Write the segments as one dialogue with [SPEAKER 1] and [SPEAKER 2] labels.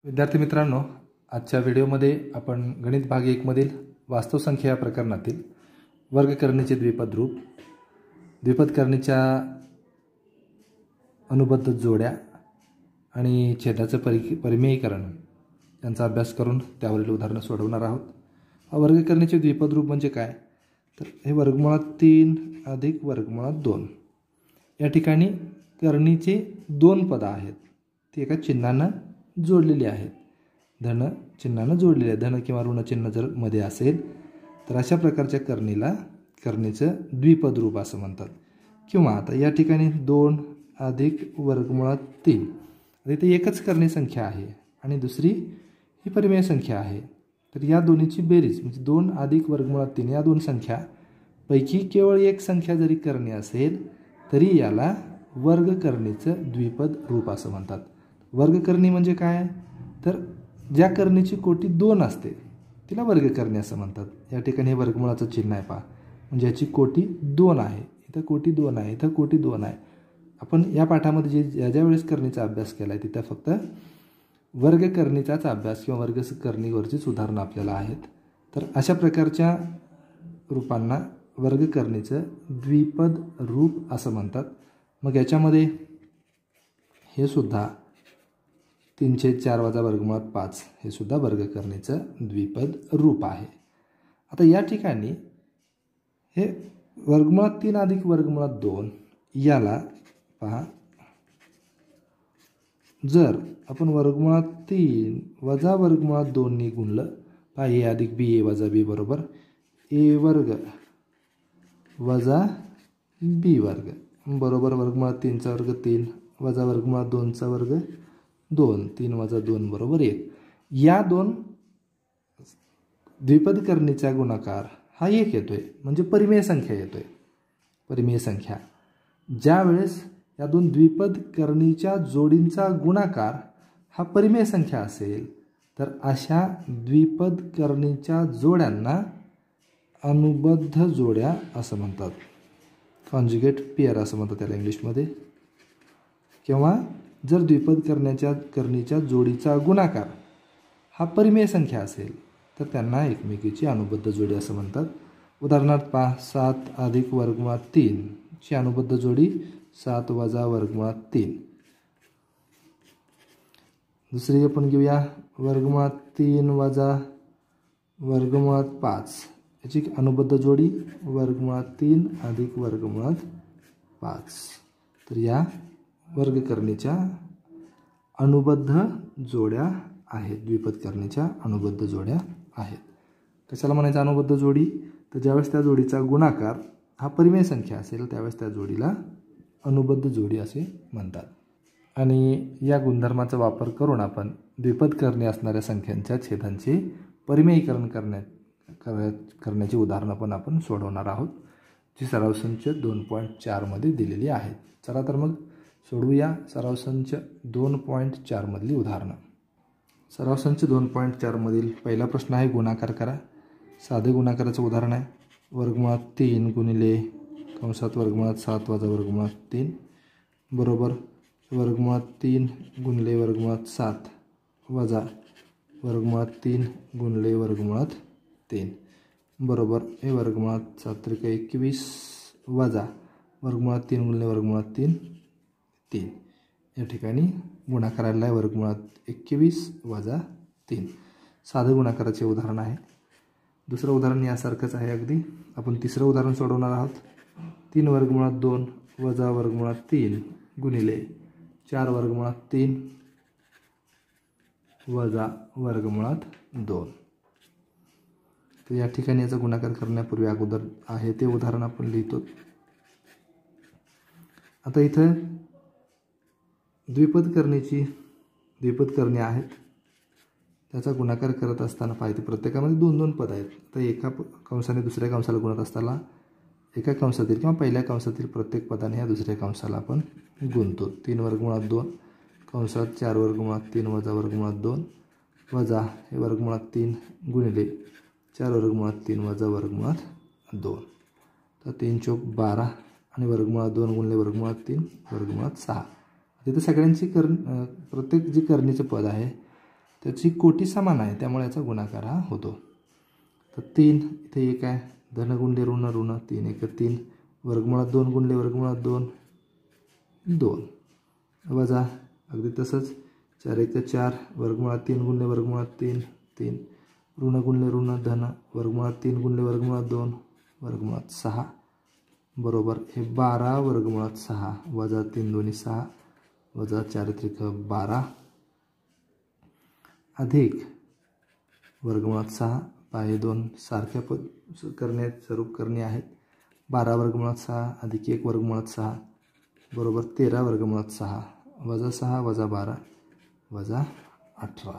[SPEAKER 1] विद्यार्थी मित्रांनो, आजच्या व्हिडिओमध्ये आपण गणित भाग 1 मधील वास्तव संख्या या प्रकरणातील वर्गकरणीचे द्विपद रूप, द्विपद करणीच्या अनुबद्ध जोड्या आणि छेदाचे परिमेयीकरण यांचा अभ्यास करून त्यावरील उदाहरणे सोडवणार आहोत। वर्गकरणीचे द्विपद रूप म्हणजे काय? तर हे वर्गमुळात 3 अधिक वर्गमुळात 2 या ठिकाणी करणीचे 2 पद आहेत, ती एका चिन्हाने जोडलेली आहेत। धन चिन्हाने जोडलेले आहे। धन किंवा ऋण चिन्ह जर मध्ये असेल तर अशा प्रकारच्या करणीला करणीचं द्विपद रूप असं म्हणतात। किंवा आता या ठिकाणी 2 अधिक वर्गमुळात 3, इथे एकच करणी संख्या आहे आणि दुसरी ही परिमेय संख्या आहे, तर या दोन्हीची बेरीज म्हणजे 2 अधिक वर्गमुळात 3 या दोन संख्या पैकी केवळ एक संख्या जरी करणी असेल तरी याला वर्गकरणीचं द्विपद रूप असं म्हणतात। वर्गकरणी म्हणजे काय? तर ज्या करणीची कोटी 2 असते तिला वर्गकरणी असं म्हणतात। या ठिकाणी वर्गमुळाचं चिन्ह आहे पहा, म्हणजे याची कोटी 2 आहे, इथं कोटी 2 आहे, इथं कोटी 2 आहे। आपण या पाठामध्ये ज्या वेळेस करणीचा अभ्यास केला आहे तिथं फक्त वर्गकरणीचाच अभ्यास किंवा वर्गकरणीवरचीच उदाहरणं आपल्याला आहेत। तर अशा प्रकारच्या रूपांना वर्गकरणीचं द्विपद रूप असं म्हणतात। मग याच्यामध्ये हे सुद्धा 3/4 वजा वर्गमुळात 5 हे सुद्धा वर्गकरणीचं द्विपद रूप आहे। आता या ठिकाणी हे वर्गमुळात 3 अधिक वर्गमुळात 2 याला पहा, जर आपण वर्गमुळात 3 वजा वर्गमुळात 2 ने गुणलं, पहा a अधिक b a वजा b बरोबर a वर्ग वजा b वर्ग बरोबर वर्गमुळात 3 चा वर्ग 3 वजा वर्गमुळात 2 चा वर्ग 2, 3 वजा 2 बरोबर 1। या दोन द्विपद करणीचा गुणाकार हा 1 येतोय, म्हणजे परिमेय संख्या येतोय। परिमेय संख्या ज्या वेळेस या दोन द्विपद करणीच्या जोडींचा गुणाकार हा परिमेय संख्या असेल तर अशा द्विपद करणीच्या जोड्यांना अनुबद्ध जोड्या असं म्हणतात, कॉन्जुगेट पेअर असं म्हणतात त्याला इंग्लिशमध्ये। किंवा जर द्विपद करणीच्या जोडीचा गुणाकार हा परिमेय संख्या असेल तर त्यांना एकमेकीची अनुबद्ध जोडी असं म्हणतात। उदाहरणार्थ पहा, 7 अधिक वर्गमुळात 3 ची अनुबद्ध जोडी 7 वजा वर्गमुळात 3। दुसरी आपण घेऊया, वर्गमुळात 3 वजा वर्गमुळात 5 याची अनुबद्ध जोडी वर्गमुळात 3 अधिक वर्गमुळात 5। तर या वर्गकरणीच्या अनुबद्ध जोड्या आहेत, द्विपद करणीच्या अनुबद्ध जोड्या आहेत। कशाला म्हणायचं अनुबद्ध जोडी? तर ज्यावेळेस त्या जोडीचा गुणाकार हा परिमेय संख्या असेल त्यावेळेस त्या जोडीला अनुबद्ध जोडी असे म्हणतात। आणि या गुणधर्माचा वापर करून आपण द्विपद करणी असणाऱ्या संख्यांच्या छेदांचे परिमेयीकरण करण्याची उदाहरणं पण आपण सोडवणार आहोत, जी सराव संच 2.4 मध्ये दिलेली आहेत। चला तर मग सोडवूया सराव संच 2.4 मधली उदाहरणं। सराव संच 2.4 मधील पहिला प्रश्न आहे, गुणाकार करा। साधे गुणाकाराचं उदाहरण आहे, वर्गमुळात 3 गुणिले कंसात वर्गमुळात 7 वजा वर्गमुळात 3 बरोबर वर्गमुळात 3 गुणिले वर्गमुळात 7 वजा वर्गमुळात 3 गुणिले वर्गमुळात 3 बरोबर हे वर्गमुळात 7 × 21 वजा वर्गमुळात 3 गुणिले वर्गमुळात 3 या ठिकाणी गुणाकाराला आहे वर्गमुळात 21 वजा 3। साधे गुणाकाराचे उदाहरण आहे। दुसरं उदाहरण यासारखंच आहे अगदी। आपण तिसरं उदाहरण सोडवणार आहोत, 3 वर्गमुळात 2 वजा वर्गमुळात 3 गुणिले 4 वर्गमुळात 3 वजा वर्गमुळात 2। तर या ठिकाणी याचा गुणाकार करण्यापूर्वी अगोदर आहे ते उदाहरण आपण लिहितो। आता इथं द्विपद करणी आहेत, त्याचा गुणाकार करत असताना पाहिजे प्रत्येकामध्ये 2-2 पद आहेत। तर एका कंसाने दुसऱ्या कंसाला गुणत असताना एका कंसातील किंवा पहिल्या कंसातील प्रत्येक पदाने ह्या दुसऱ्या कंसाला आपण गुणतो। 3 वर्गमुळात 2 कंसात 4 वर्गमुळात 3 वजा वर्गमुळात 2 वजा हे वर्गमुळात 3 गुणिले 4 वर्गमुळात 3 वजा वर्गमुळात 2। तर 3 चौक 12 आणि वर्गमुळात 2 गुणिले वर्गमुळात 3 वर्गमुळात 6। तिथे सगळ्यांची प्रत्येक जे करणीचं पद आहे त्याची कोटी समान आहे, त्यामुळे याचा गुणाकार हा होतो. तर 3 इथे 1 आहे, धन गुणले ऋण ऋण 3 1 3, वर्गमुळात 2 गुणले वर्गमुळात 2 2, वजा अगदी तसंच 4 1 4, वर्गमुळात 3 गुणले वर्गमुळात 3 3, ऋण गुणले ऋण धन, वर्गमुळात 3 गुणले वर्गमुळात 2 वर्गमुळात 6, बरोबर हे 12 वर्गमुळात 6 वजा 3 2 6 वजा 4 त्रिक 12 अधिक वर्गमुळात 6 पाहे 2 सारख्या स्वरूप करणे आहेत. 12 वर्गमुळात 6 अधिक 1 वर्गमुळात 6 बरोबर 13 वर्गमुळात 6 वजा 6 वजा 12 वजा 18.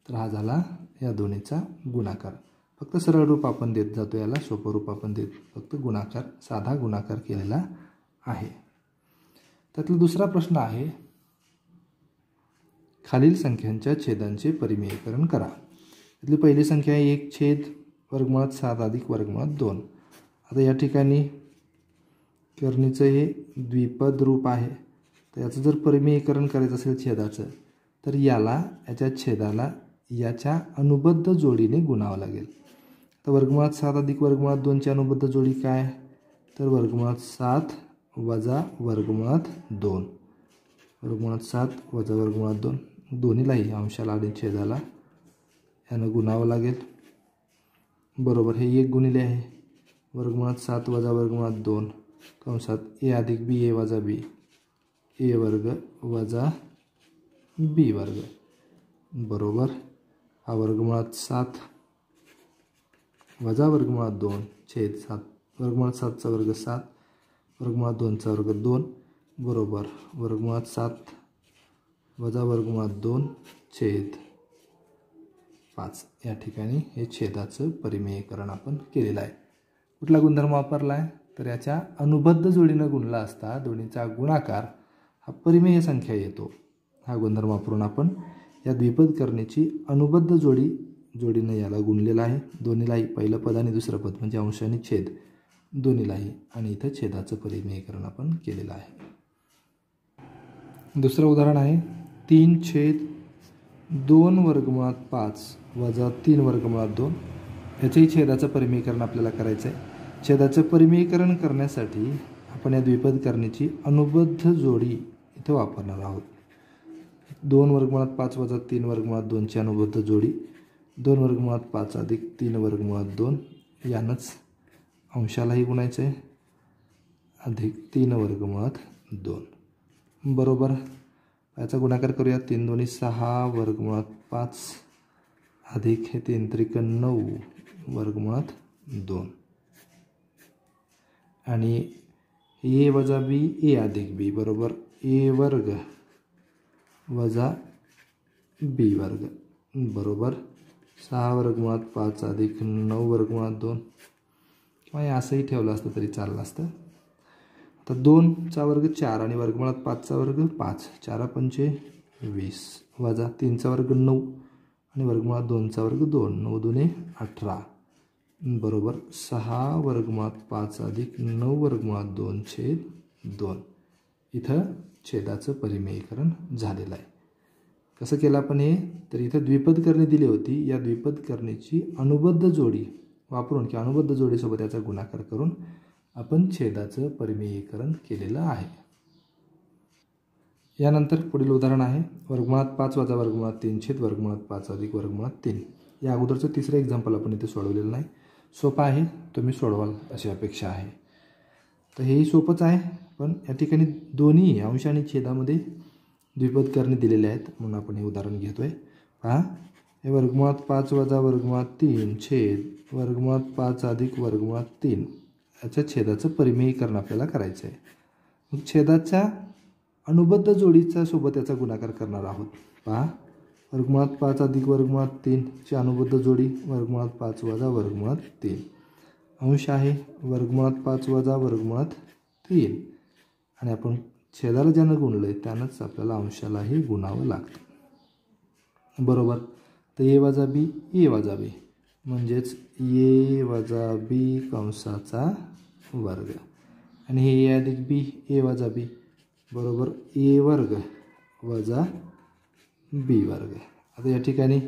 [SPEAKER 1] तर हा झाला या दोन्हीचा गुणाकार. फक्त सरळ रूप आपण देत जातो, याला सोपं रूप आपण देत फक्त गुणाकार, साधा गुणाकार केलेला आहे. त्यातला दुसरा प्रश्न आहे, खालील संख्यांच्या छेदांचे परिमेयीकरण करा. त्यातली पहिली संख्या आहे 1 छेद वर्गमुळात 7 अधिक वर्गमुळात 2. आता या ठिकाणी करणीचं हे द्विपद रूप आहे, तर याचं जर परिमेयीकरण करायचं असेल छेदाचं, तर याला याच्या छेदाला याच्या अनुबद्ध जोडीने गुणावं लागेल. तर वर्गमुळात 7 अधिक वर्गमुळात 2ची अनुबद्ध जोडी काय, तर वर्गमुळात 7 वजा वर्गमुळात 2, वर्गमुळात 7 वजा वर्गमुळात 2, दोन्हीलाही अंशाला आणि छेदाला यानं गुणावं लागेल. बरोबर हे 1 गुणिले आहे, वर्गमुळात 7 वजा वर्गमुळात 2 कंसात a अधिक b a वजा b a वर्ग वजा b वर्ग, बरोबर हा वर्गमुळात 7 वजा वर्गमुळात 2 छेद 7, वर्गमुळात 7चा वर्ग 7 वर्गमुळात 2चा वर्ग 2 बरोबर वर्गमुळात 7 वजा वर्गमुळात 2 छेद 5. या ठिकाणी हे छेदाचं परिमेयीकरण आपण केलेलं आहे. कुठला गुणधर्म वापरला आहे, तर याच्या अनुबद्ध जोडीनं गुणला असता दोन्हीचा गुणाकार हा परिमेय संख्या येतो. हा गुणधर्म वापरून आपण या द्विपद करणीची अनुबद्ध जोडीनं याला गुणलेला आहे. दोन्हीलाही पहिलं पद आणि दुसरं पद म्हणजे अंश आणि छेद दोन्हीलाही, आणि इथं छेदाचं परिमेयीकरण आपण केलेलं आहे. दुसरं उदाहरण आहे 3 छेद 2 वर्गमुळात 5 वजा 3 वर्गमुळात 2. याच्याही छेदाचं परिमेयीकरण आपल्याला करायचं आहे. छेदाचं परिमेयीकरण करण्यासाठी आपण या द्विपद करणीची अनुबद्ध जोडी इथं वापरणार आहोत. 2 वर्गमुळात 5 वजा 3 वर्गमुळात 2ची अनुबद्ध जोडी 2 वर्गमुळात 5 अधिक 3 वर्गमुळात 2, यानंच अंशालाही गुणायचं आहे अधिक 3 वर्गमुळात 2 बरोबर याचा गुणाकार करूया. 3 2 6 वर्गमुळात 5 अधिक हे 3 त्रिक 9 वर्गमुळात 2 आणि a वजा b a अधिक b बरोबर a वर्ग वजा b वर्ग बरोबर 6 वर्गमुळात 5 अधिक 9 वर्गमुळात 2, किंवा हे असंही ठेवलं असतं तरी चाललं असतं. आता 2चा वर्ग 4 आणि वर्गमुळात 5चा वर्ग 5, 4 पंचे 20 वजा 3चा वर्ग 9 आणि वर्गमुळात 2चा वर्ग 2, 9 दुने 18 बरोबर 6 वर्गमुळात 5 अधिक 9 वर्गमुळात 2 छेद 2. इथं छेदाचं परिमेयीकरण झालेलं आहे. कसं केलं आपण हे, तर इथं द्विपद करणी दिली होती. या द्विपद करणीची अनुबद्ध जोडी वापरून किंवा अनुबद्ध जोडीसोबत याचा गुणाकार करून आपण छेदाचं परिमेयीकरण केलेलं आहे. यानंतर पुढील उदाहरण आहे वर्गमुळात 5 वजा वर्गमुळात 3 छेद वर्गमुळात 5 अधिक वर्गमुळात 3. या अगोदरचं तिसरं एक्झाम्पल आपण इथे सोडवलेलं नाही. सोपं आहे, तुम्ही सोडवाल अशी अपेक्षा आहे. तर हेही सोपंच आहे, पण या ठिकाणी दोन्ही अंश आणि छेदामध्ये द्विपद करणे दिलेले आहेत म्हणून आपण हे उदाहरण घेतोय. पहा हे वर्गमुळात 5 वजा वर्गमुळात 3 छेद वर्गमुळात 5 अधिक वर्गमुळात 3 याच्या छेदाचं परिमेयीकरण आपल्याला करायचं आहे. मग छेदाच्या अनुबद्ध जोडीच्या सोबत याचा गुणाकार करणार आहोत. पहा वर्गमुळात 5 अधिक वर्गमुळात 3 ची अनुबद्ध जोडी वर्गमुळात 5 वजा वर्गमुळात 3. अंश आहे वर्गमुळात 5 वजा वर्गमुळात 3 आणि आपण छेदाला ज्यानं गुणलं आहे त्यानंच आपल्याला अंशालाही गुणावं लागतं बरोबर. तर a वजा b a वजा b म्हणजेच a वजा b कंसाचा वर्ग आणि हे a अधिक b a वजा b बरोबर a वर्ग वजा b वर्ग. आता या ठिकाणी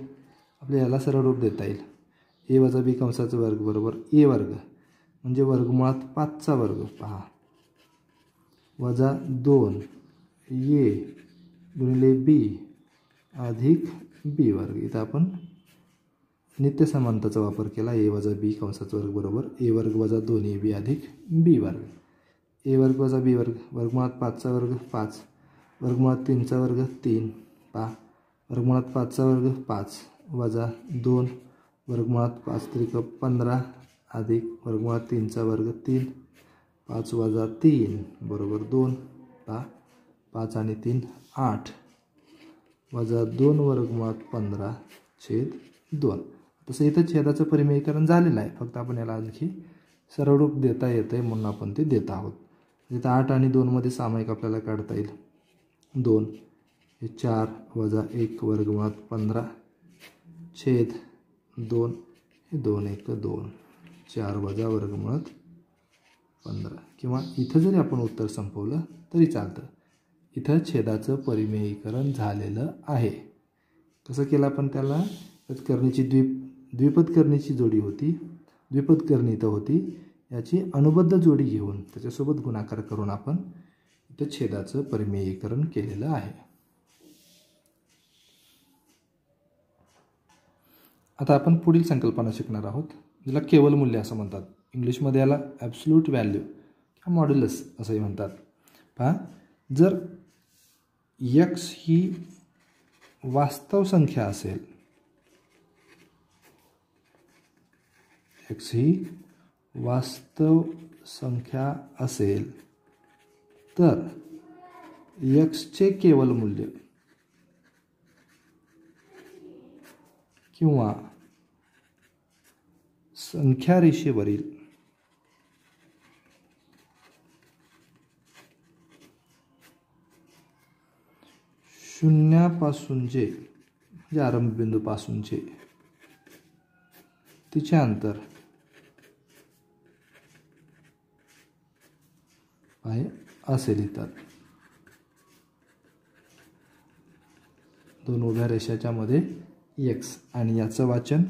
[SPEAKER 1] आपल्या याला सरळ रूप देता येईल. ए वजा बी कंसाचा वर्ग बरोबर ए वर्ग म्हणजे वर्गमुळात 5चा वर्ग पहा वजा 2 ए गुणिले बी अधिक बी वर्ग. इथं आपण नित्य समानताचा वापर केला. ए वजा बी कंसाचा वर्ग बरोबर ए वर्ग वजा 2 ए बी अधिक बी वर्ग. ए वर्ग वजा बी वर्ग वर्गमुळात 5चा वर्ग 5 वर्गमुळात 3चा वर्ग 3 पहा वर्गमुळात 5चा वर्ग 5 वजा 2 वर्गमुळात 5 त्रिक 15 अधिक वर्गमुळात 3चा वर्ग 3 5 वजा 3 बरोबर 2 पहा 5 आणि 3 8 वजा 2 वर्गमुळात 15 छेद 2. तसं इथं छेदाचं परिमेयीकरण झालेलं आहे. फक्त आपण याला आणखी सरळ रूप देता येतं आहे म्हणून आपण ते देत आहोत. इथं 8 आणि 2मध्ये सामायिक आपल्याला काढता येईल. 2 हे 4 वजा 1 वर्गमुळात 15 छेद 2 हे 2 1 2 4 वजा वर्गमुळात 15. किंवा इथं जरी आपण उत्तर संपवलं तरी चालतं. इथं छेदाचं परिमेयीकरण झालेलं आहे. कसं केलं आपण त्याला पदकरणीची द्विपदकरणीची जोडी होती द्विपदकरणी इथं होती याची अनुबद्ध जोडी घेऊन त्याच्यासोबत गुणाकार करून आपण इथं छेदाचं परिमेयीकरण केलेलं आहे. आता आपण पुढील संकल्पना शिकणार आहोत ज्याला केवल मूल्य असं म्हणतात. इंग्लिशमध्ये याला ॲब्सोल्यूट व्हॅल्यू किंवा मॉड्युलस असंही म्हणतात. पहा जर x ही वास्तव संख्या असेल x ही वास्तव संख्या असेल तर x चे केवल मूल्य किंवा संख्या रेषेवरील शून्यापासूनचे म्हणजे आरंभबिंदूपासूनचे तिचे अंतर आहे असे लिहितात. दोन उभ्या रेषाच्या मध्ये x आणि याचं वाचन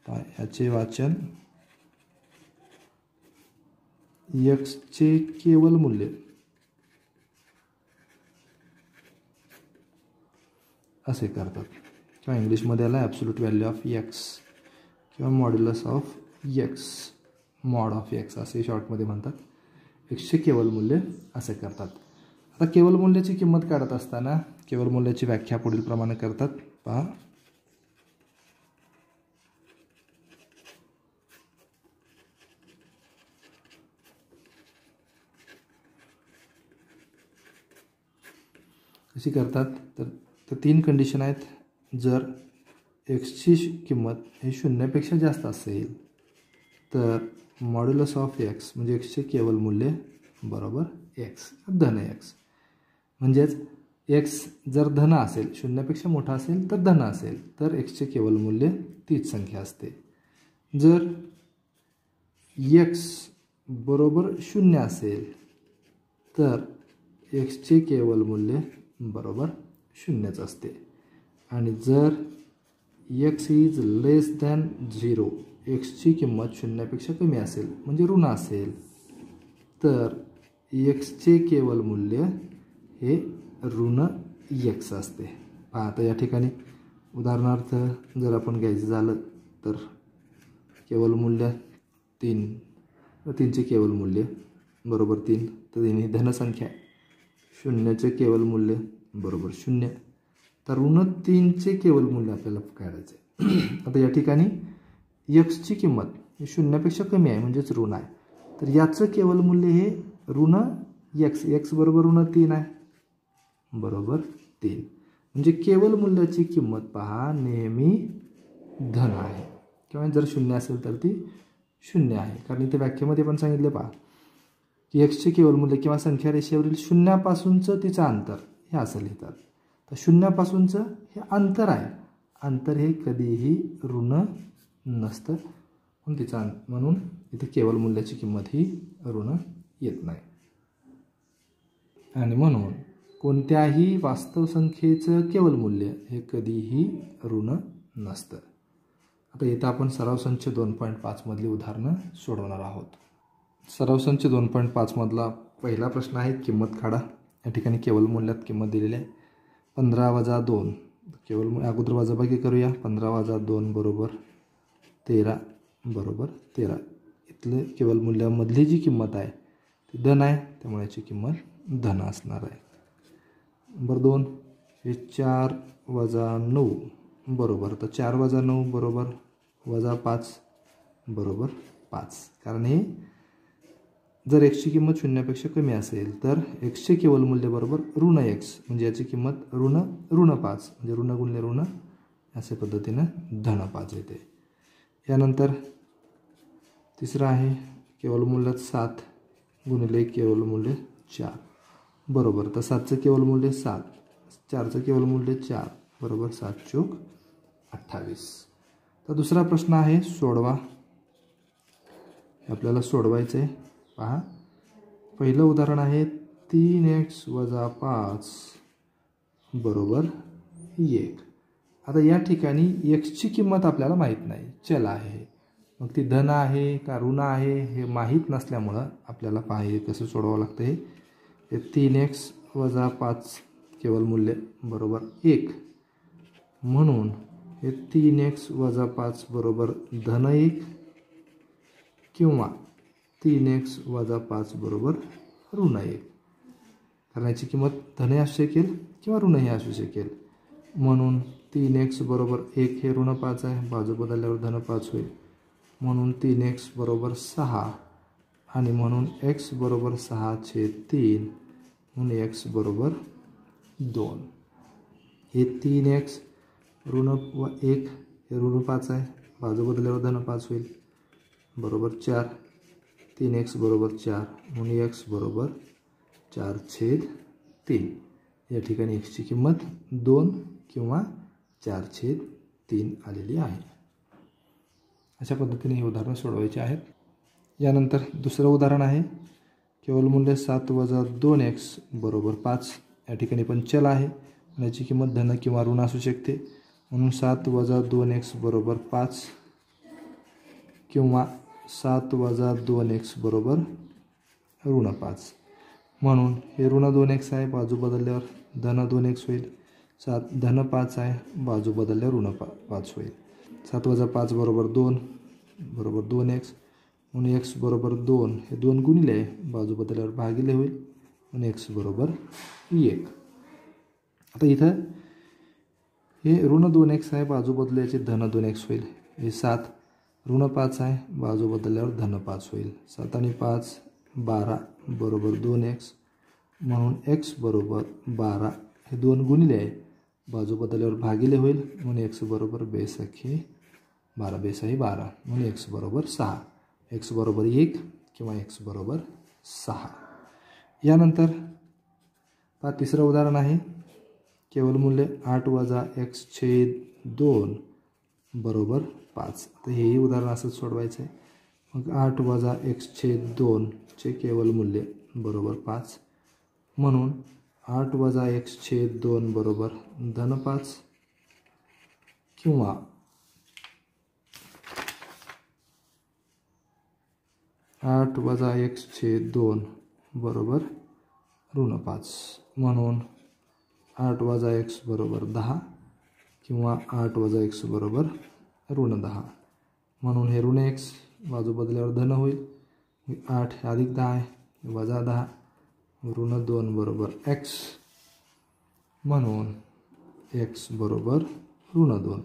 [SPEAKER 1] याचे वाचन x चे केवल मूल्य असे करतात किंवा इंग्लिशमध्ये याला ॲब्सोल्यूट व्हॅल्यू ऑफ x किंवा modulus of x mod of x असे शॉर्टमध्ये म्हणतात. x चे केवल मूल्य असे करतात. आता केवल मूल्याची किंमत काढत असताना केवल मूल्याची व्याख्या पुढील प्रमाणे करतात. पहा कशी करतात तर 3 कंडिशन आहेत. जर x ची किंमत हे 0पेक्षा जास्त असेल तर मॉड्युलस ऑफ x म्हणजे x चे केवल मूल्य बरोबर x धन x. म्हणजेच x जर धन असेल 0पेक्षा मोठा असेल तर धन असेल तर x चे केवल मूल्य तीच संख्या असते. जर x बरोबर 0 असेल तर x चे केवल मूल्य बरोबर 0च असते. आणि जर x is less than 0 x ची किंमत 0पेक्षा कमी असेल म्हणजे ऋण असेल तर x चे केवल मूल्य हे ऋण x असते. पहा आता या ठिकाणी उदाहरणार्थ जर आपण घ्यायचं झालं तर केवल मूल्य 3 3चे केवल मूल्य बरोबर 3 तर 3 ही धनसंख्या आहे. 0चे केवल मूल्य बरोबर 0 तर ऋण 3चे केवल मूल्य आपल्याला काढायचे. आता या ठिकाणी x ची किंमत ही 0पेक्षा कमी आहे म्हणजेच ऋण आहे तर याचं केवल मूल्य हे ऋण x बरोबर ऋण 3 आहे बरोबर 3 म्हणजे केवल मूल्याची किंमत पहा नेहमी धन आहे किंवा जर 0 असेल तर ती 0 आहे. कारण इथे व्याख्येमध्ये पण सांगितले पहा की x चे केवल मूल्य किंवा संख्या रेषेवरील 0पासूनचं तिचं अंतर हे असं लिहितात. तर 0पासूनचं हे अंतर आहे. अंतर हे कधीही ऋण नसतं म्हणून इथे केवल मूल्याची किंमत ही ऋण येत नाही. आणि म्हणून कोणत्याही वास्तव संख्येचं केवल मूल्य हे कधीही ऋण नसतं. आता इथं आपण सराव संच 2.5 मधली उदाहरणं सोडवणार आहोत. सराव संच 2.5 मधला पहिला प्रश्न आहे किंमत काढा. या ठिकाणी केवल मूल्यात किंमत दिलेली आहे 15 वजा 2. केवल अगोदर वजाबाकी करूया. 15 - 2 बरोबर 13 बरोबर 13. इथले केवल मूल्यामधली जी किंमत आहे ती धन आहे, त्यामुळे याची किंमत धन असणार आहे. नंबर 2 हे 4 वजा 9 बरोबर, तर 4 वजा 9 बरोबर वजा 5 बरोबर 5. कारण हे जर एक्सची किंमत शून्यापेक्षा कमी असेल तर एक्सचे केवल मूल्य बरोबर ऋण एक्स, म्हणजे याची किंमत ऋण 5, म्हणजे ऋण गुणिले ऋण अशा पद्धतीनं धन 5 येते. यानंतर तिसरं आहे केवल मूल्यात 7 गुणिले केवल मूल्य 4 बरोबर, तर 7चं केवल मूल्य 7, 4चं केवल मूल्य 4 बरोबर 7 चौक 28. तर दुसरा प्रश्न आहे सोडवा. आपल्याला सोडवायचं आहे. पहा, पहिलं उदाहरण आहे 3x वजा 5 बरोबर 1. आता या ठिकाणी एक्सची किंमत आपल्याला माहीत नाही, चल आहे. मग ती धन आहे का ऋण आहे हे माहीत नसल्यामुळं आपल्याला पाहिजे कसं सोडवावं लागतं. हे 3x वजा 5 केवल मूल्य बरोबर 1, म्हणून हे 3x वजा 5 बरोबर धन 1 किंवा 3x वजा 5 बरोबर ऋण 1. कारण याची किंमत धनही असू शकेल किंवा ऋणही असू शकेल. म्हणून 3x बरोबर 1 हे ऋण 5 आहे, बाजू बदलल्यावर धन 5 होईल. म्हणून 3x बरोबर 6 आणि म्हणून x बरोबर 6/3, म्हणून x बरोबर 2. हे 3x ऋण 1 हे ऋण 5 आहे, बाजू बदलल्यावर धन 5 होईल बरोबर 4. 3x बरोबर 4, म्हणून x बरोबर 4/3. या ठिकाणी एक्सची किंमत 2 किंवा 4/3 आलेली आहे. अशा पद्धतीने ही उदाहरणं सोडवायची आहेत. यानंतर दुसरं उदाहरण आहे केवल मूल्य 7 वजा 2x बरोबर 5. या ठिकाणी पण चल आहे, याची किंमत धन किंवा ऋण असू शकते. म्हणून 7 वजा 2x बरोबर 5 किंवा 7 वजा 2x बरोबर ऋण 5. म्हणून हे ऋण 2x आहे, बाजू बदलल्यावर धन 2x होईल. धन 5 आहे, बाजू बदलल्यावर ऋण 5 होईल. 7 वजा 5 बरोबर 2 बरोबर 2x, म्हणून x बरोबर 2. हे 2 गुणिले आहे, बाजू बदलल्यावर भागिले होईल, म्हणून x बरोबर 1. आता इथं हे ऋण 2x आहे, बाजू बदलल्याचे धन 2x होईल. हे 7 ऋण 5 आहे, बाजू बदलल्यावर धन 5 होईल. 7 आणि 5 12 बरोबर 2x, म्हणून x बरोबर 12. हे 2 गुणिले आहे, बाजू बदलल्यावर भागिले होईल, म्हणून x बरोबर 12 बेसाही 12, म्हणून x बरोबर 6. x बरोबर 1 किंवा x बरोबर 6. यानंतर तिसरं उदाहरण आहे केवल मूल्य 8 वजा x/2 बरोबर 5. तर हेही उदाहरण असंच सोडवायचं आहे. मग 8 वजा x/2 चे केवल मूल्य बरोबर 5, म्हणून 8 वजा x/2 बरोबर धन 5 किंवा 8 वजा x/2 बरोबर ऋण 5, म्हणून 8 वजा x बरोबर 10 किंवा 8 वजा x बरोबर ऋण 10. म्हणून हे ऋण x बाजू बदलल्यावर धन होईल. 8 अधिक 10 आहे वजा 10, ऋण 2 बरोबर x, म्हणून x बरोबर ऋण 2.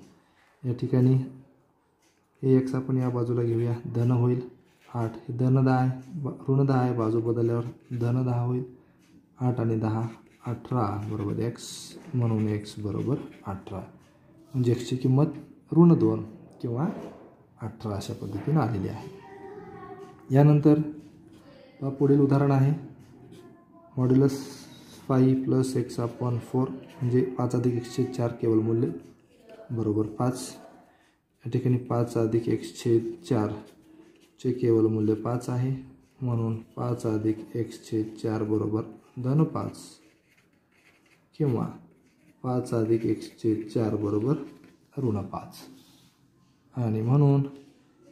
[SPEAKER 1] या ठिकाणी हे x आपण या बाजूला घेऊया, धन होईल. 8 हे धन 10 आहे, ऋण 10 आहे, बाजू बदलल्यावर धन 10 होईल. 8 आणि 10 18 बरोबर x, म्हणून x बरोबर 18. म्हणजे xची किंमत ऋण 2 किंवा 18 अशा पद्धतीने आलेली आहे. यानंतर पुढील उदाहरण आहे मॉड्युलस 5 + x/4 म्हणजे 5 अधिक x/4 केवल मूल्य बरोबर 5. या ठिकाणी 5 अधिक x/4 चे केवल मूल्य 5 आहे, म्हणून 5 अधिक x/4 बरोबर धन 5 किंवा 5 अधिक x/4 बरोबर -5 आणि म्हणून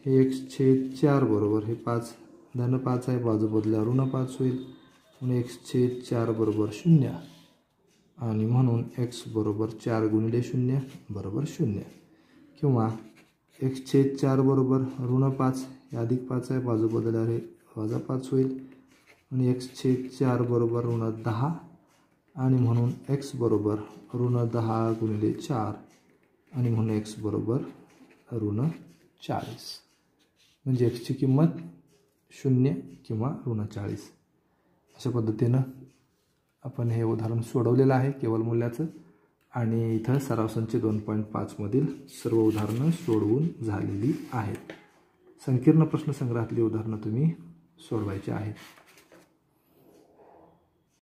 [SPEAKER 1] हे x/4 बरोबर हे 5 धन 5 आहे बाजू बदला -5 होईल म्हणून x/4 बरोबर 0 आणि म्हणून x बरोबर 4 गुणिले 0 बरोबर 0 किंवा x/4 बरोबर -5 हे अधिक 5 आहे बाजू बदलल्यावर हे -5 होईल आणि x/4 बरोबर -10 आणि म्हणून x बरोबर -10 गुणिले 4 आणि म्हणून x बरोबर -40 म्हणजे xची किंमत 0 किंवा -40. अशा पद्धतीनं आपण हे उदाहरण सोडवलेलं आहे केवल मूल्याचं आणि इथं सराव संच 2.5 मधील सर्व उदाहरणं सोडवून झालेली आहेत. संकीर्ण प्रश्नसंग्रहातली उदाहरणं तुम्ही सोडवायची आहेत.